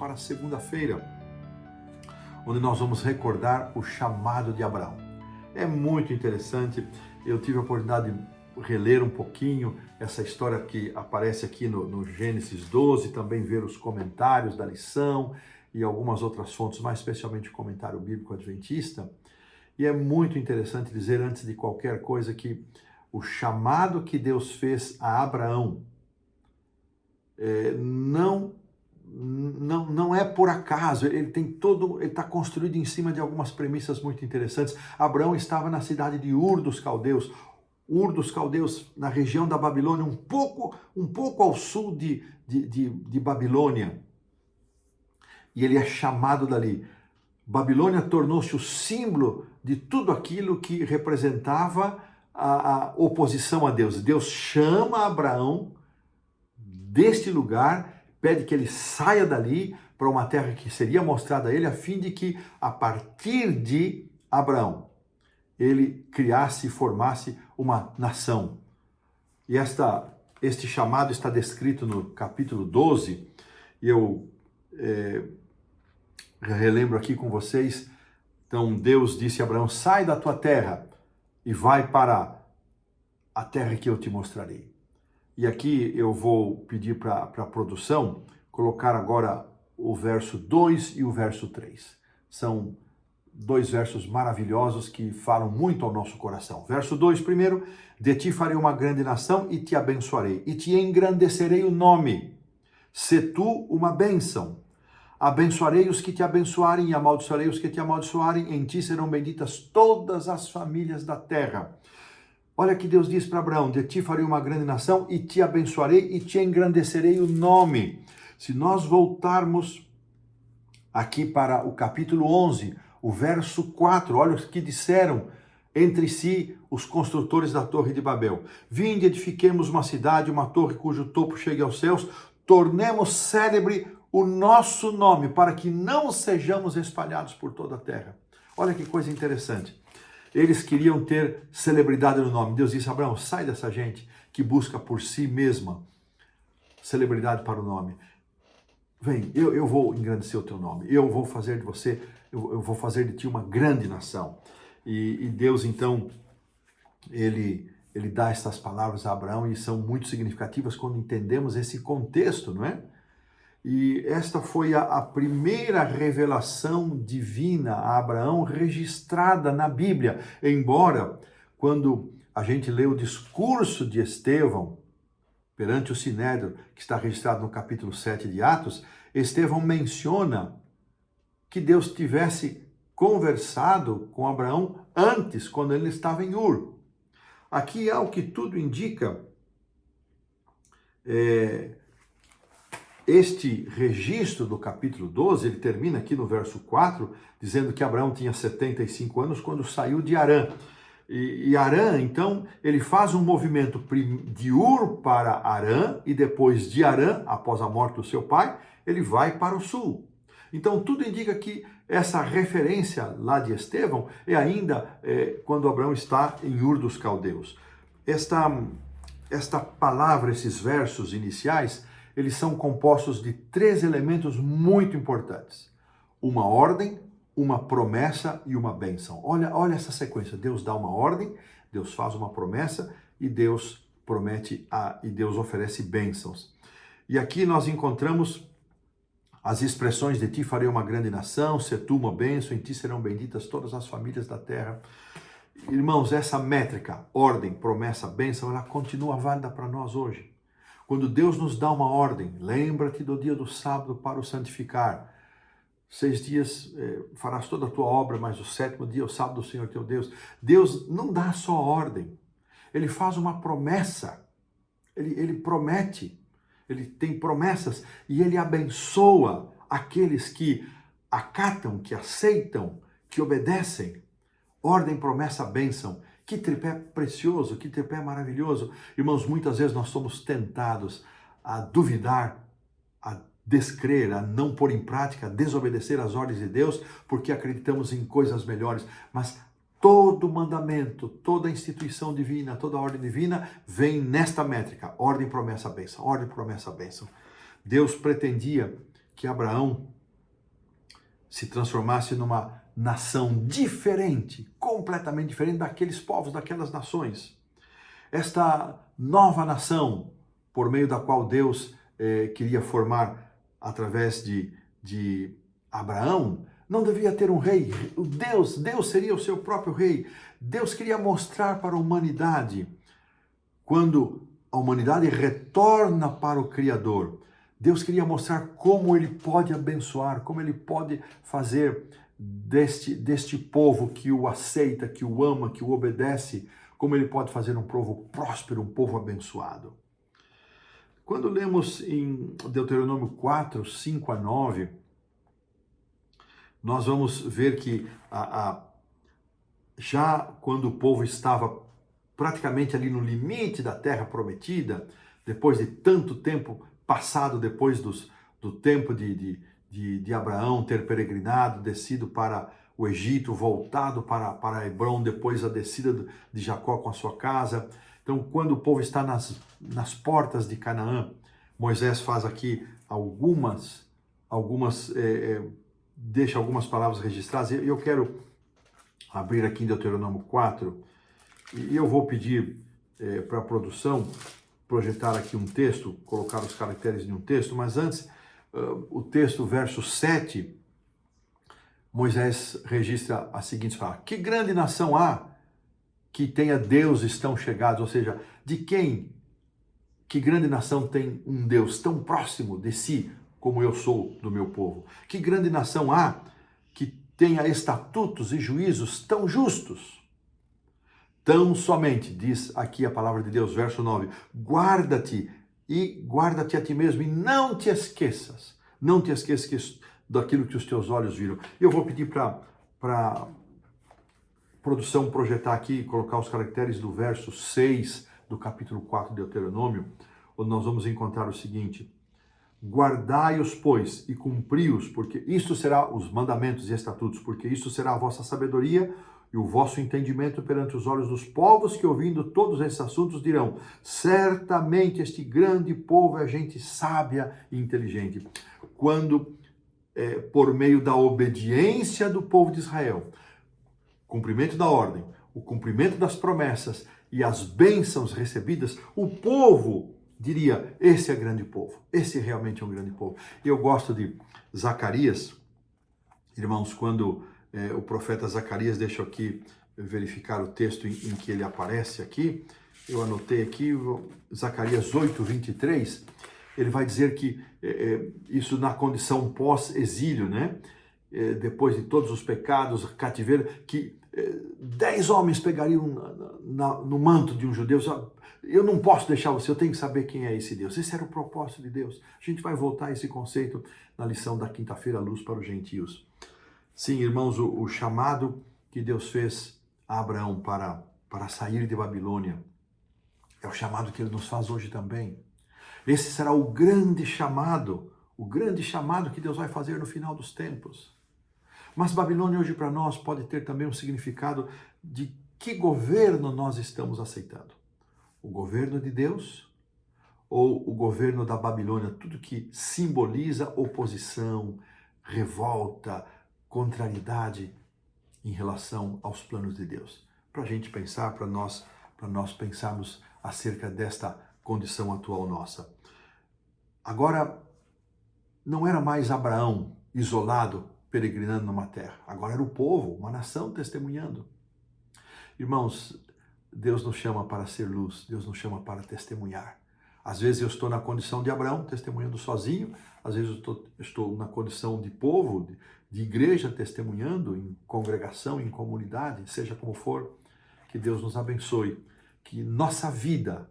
para segunda-feira, onde nós vamos recordar o chamado de Abraão. É muito interessante, eu tive a oportunidade de reler um pouquinho essa história que aparece aqui no Gênesis 12, também ver os comentários da lição e algumas outras fontes, mais especialmente o comentário bíblico adventista. E é muito interessante dizer, antes de qualquer coisa, que o chamado que Deus fez a Abraão não é por acaso, ele está construído em cima de algumas premissas muito interessantes. Abraão estava na cidade de Ur dos Caldeus, na região da Babilônia, um pouco ao sul de Babilônia. E ele é chamado dali. Babilônia tornou-se o símbolo de tudo aquilo que representava a oposição a Deus. Deus chama Abraão deste lugar, pede que ele saia dali para uma terra que seria mostrada a ele, a fim de que, a partir de Abraão, ele criasse e formasse uma nação. E este chamado está descrito no capítulo 12, e eu relembro aqui com vocês. Então Deus disse a Abraão: sai da tua terra e vai para a terra que eu te mostrarei. E aqui eu vou pedir para a produção colocar agora o verso 2 e o verso 3. São dois versos maravilhosos que falam muito ao nosso coração. Verso 2 primeiro: de ti farei uma grande nação e te abençoarei, e te engrandecerei o nome. Se tu uma bênção. Abençoarei os que te abençoarem e amaldiçoarei os que te amaldiçoarem. Em ti serão benditas todas as famílias da terra. Olha que Deus diz para Abraão: de ti farei uma grande nação e te abençoarei e te engrandecerei o nome. Se nós voltarmos aqui para o capítulo 11, o verso 4, olha o que disseram entre si os construtores da Torre de Babel: vinde, edifiquemos uma cidade, uma torre cujo topo chegue aos céus, tornemos célebre o nosso nome, para que não sejamos espalhados por toda a terra. Olha que coisa interessante. Eles queriam ter celebridade no nome. Deus disse a Abraão: sai dessa gente que busca por si mesma celebridade para o nome. Vem, eu vou engrandecer o teu nome. Eu vou fazer de você, eu vou fazer de ti uma grande nação. E Deus, então, ele dá essas palavras a Abraão, e são muito significativas quando entendemos esse contexto, não é? E esta foi a primeira revelação divina a Abraão registrada na Bíblia. Embora, quando a gente lê o discurso de Estevão perante o Sinédrio, que está registrado no capítulo 7 de Atos, Estevão menciona que Deus tivesse conversado com Abraão antes, quando ele estava em Ur. Aqui, ao que tudo indica, este registro do capítulo 12, ele termina aqui no verso 4, dizendo que Abraão tinha 75 anos quando saiu de Harã. E Harã, então, ele faz um movimento de Ur para Harã, e depois de Harã, após a morte do seu pai, ele vai para o sul. Então, tudo indica que essa referência lá de Estevão é ainda quando Abraão está em Ur dos Caldeus. Esta palavra, esses versos iniciais, eles são compostos de três elementos muito importantes: uma ordem, uma promessa e uma bênção. Olha essa sequência. Deus dá uma ordem, Deus faz uma promessa e Deus promete e Deus oferece bênçãos. E aqui nós encontramos as expressões: de ti farei uma grande nação, se tu uma bênção, em ti serão benditas todas as famílias da terra. Irmãos, essa métrica, ordem, promessa, bênção, ela continua válida para nós hoje. Quando Deus nos dá uma ordem: lembra-te do dia do sábado para o santificar. 6 dias farás toda a tua obra, mas o 7º dia é o sábado do Senhor teu Deus. Deus não dá só ordem, Ele faz uma promessa. Ele promete, Ele tem promessas, e Ele abençoa aqueles que acatam, que aceitam, que obedecem. Ordem, promessa, bênção. Que tripé precioso, que tripé maravilhoso. Irmãos, muitas vezes nós somos tentados a duvidar, a descrer, a não pôr em prática, a desobedecer às ordens de Deus, porque acreditamos em coisas melhores. Mas todo mandamento, toda instituição divina, toda ordem divina vem nesta métrica: ordem, promessa, bênção. Ordem, promessa, bênção. Deus pretendia que Abraão se transformasse numa nação diferente, completamente diferente daqueles povos, daquelas nações. Esta nova nação, por meio da qual Deus queria formar através de Abraão, não devia ter um rei. Deus seria o seu próprio rei. Deus queria mostrar para a humanidade, quando a humanidade retorna para o Criador, Deus queria mostrar como Ele pode abençoar, como Ele pode fazer deste povo que o aceita, que o ama, que o obedece, como Ele pode fazer um povo próspero, um povo abençoado. Quando lemos em Deuteronômio 4, 5 a 9, nós vamos ver que já quando o povo estava praticamente ali no limite da terra prometida, depois de tanto tempo passado, depois do tempo de Abraão ter peregrinado, descido para o Egito, voltado para Hebrom, depois a descida de Jacó com a sua casa. Então, quando o povo está nas portas de Canaã, Moisés faz aqui deixa algumas palavras registradas. Eu quero abrir aqui em Deuteronômio 4, e eu vou pedir para a produção projetar aqui um texto, colocar os caracteres de um texto, mas antes, o texto, verso 7, Moisés registra as seguintes palavras: que grande nação há que tenha deuses tão chegados, ou seja, que grande nação tem um Deus tão próximo de si, como eu sou do meu povo? Que grande nação há que tenha estatutos e juízos tão justos? Tão somente, diz aqui a palavra de Deus, verso 9, guarda-te a ti mesmo e não te esqueças daquilo que os teus olhos viram. Eu vou pedir para produção projetar aqui, colocar os caracteres do verso 6 do capítulo 4 de Deuteronômio, onde nós vamos encontrar o seguinte: guardai-os, pois, e cumpri-os, porque isto será os mandamentos e estatutos, porque isto será a vossa sabedoria e o vosso entendimento perante os olhos dos povos que, ouvindo todos esses assuntos, dirão: certamente este grande povo é gente sábia e inteligente. Quando, por meio da obediência do povo de Israel, cumprimento da ordem, o cumprimento das promessas e as bênçãos recebidas, o povo diria: esse é grande povo, esse realmente é um grande povo. Eu gosto de Zacarias, irmãos, quando o profeta Zacarias, deixa eu aqui verificar o texto em que ele aparece aqui, eu anotei aqui, Zacarias 8, 23, ele vai dizer que isso na condição pós-exílio, né? Depois de todos os pecados, cativeiro, que 10 homens pegariam no manto de um judeu. Eu não posso deixar você, eu tenho que saber quem é esse Deus. Esse era o propósito de Deus. A gente vai voltar a esse conceito na lição da quinta-feira, Luz para os Gentios. Sim, irmãos, o chamado que Deus fez a Abraão para sair de Babilônia é o chamado que Ele nos faz hoje também. Esse será o grande chamado que Deus vai fazer no final dos tempos. Mas Babilônia hoje para nós pode ter também um significado de que governo nós estamos aceitando. O governo de Deus ou o governo da Babilônia, tudo que simboliza oposição, revolta, contrariedade em relação aos planos de Deus. Para a gente pensar, para nós pensarmos acerca desta condição atual nossa. Agora, não era mais Abraão isolado, peregrinando numa terra. Agora era o povo, uma nação testemunhando. Irmãos, Deus nos chama para ser luz, Deus nos chama para testemunhar. Às vezes eu estou na condição de Abraão, testemunhando sozinho, às vezes eu estou na condição de povo, de igreja, testemunhando em congregação, em comunidade, seja como for, que Deus nos abençoe, que nossa vida,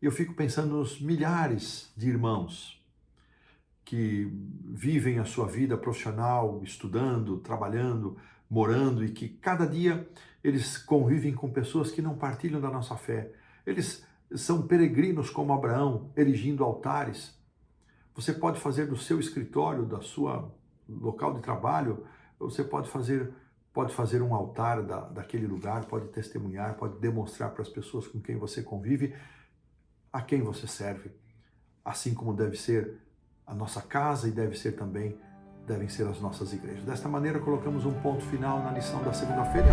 eu fico pensando nos milhares de irmãos que vivem a sua vida profissional, estudando, trabalhando, morando, e que cada dia eles convivem com pessoas que não partilham da nossa fé. Eles são peregrinos como Abraão, erigindo altares. Você pode fazer do seu escritório, da sua local de trabalho, você pode fazer um altar daquele lugar, pode testemunhar, pode demonstrar para as pessoas com quem você convive, a quem você serve. Assim como deve ser a nossa casa e deve ser também devem ser as nossas igrejas. Desta maneira, colocamos um ponto final na lição da segunda-feira.